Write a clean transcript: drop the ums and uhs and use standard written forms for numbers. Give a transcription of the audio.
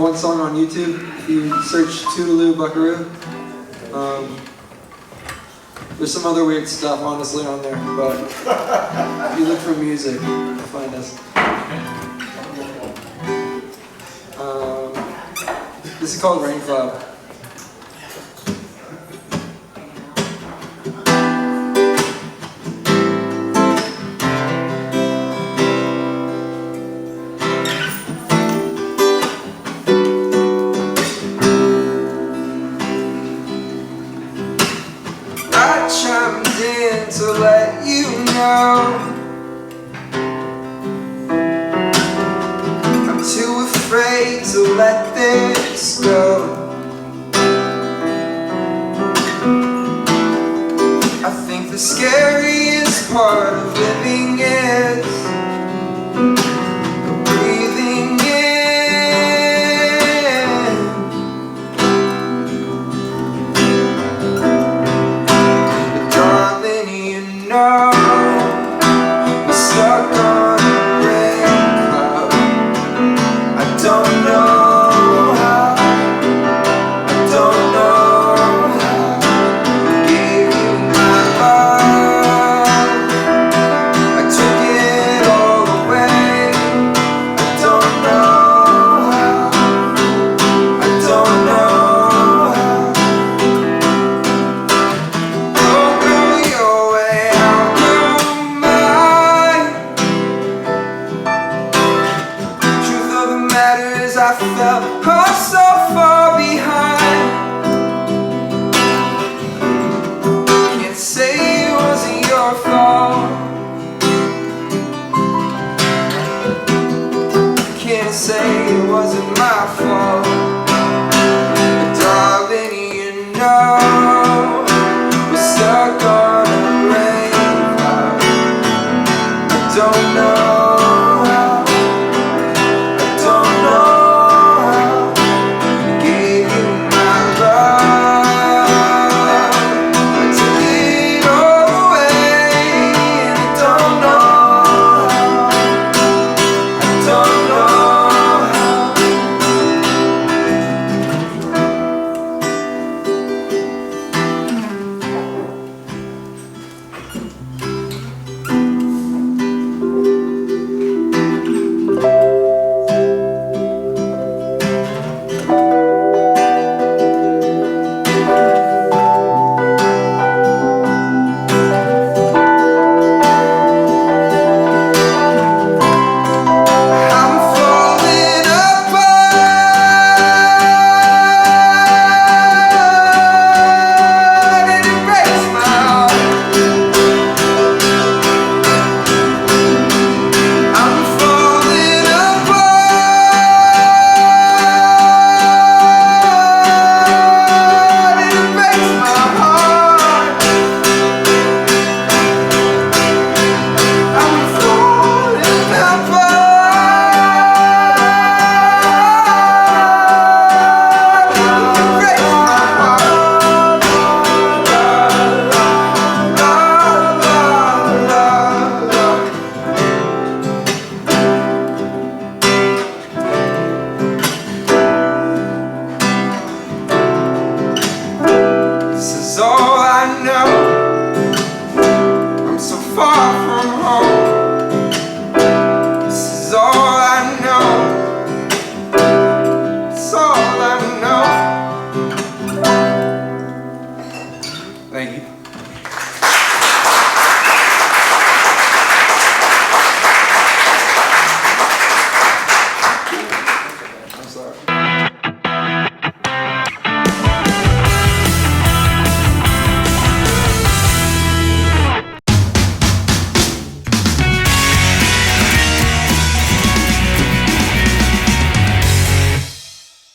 one song on YouTube. If you search Toodaloo Buccaroo. There's some other weird stuff, honestly, on there, but if you look for music, you'll find us. This is called Rain Cloud. I chimed in to let you know I'm too afraid to let this go. I think the scariest part of living is breathing in. But darling, you know we're stuck on a rain cloud. I don't know how, I don't know how. Gave you my love, I took it all away. I don't know how, I don't know how. Don't go your way, I'll go mine. Truth of the matter is I felt oh so far behind. Can't say it wasn't your fault. Can't say it wasn't my fault. But darling, you know we're stuck on a rain cloud. I don't know how, I don't know how. I gave you my love, I took it all away. And I don't know how, I don't know how. I'm falling apart and it breaks my heart. I'm falling apart and it breaks my heart. I'm falling apart and it breaks my heart. La, la, la, la. This is all I know. I'm so far from home. This is all I know. It's all I know. Thank you.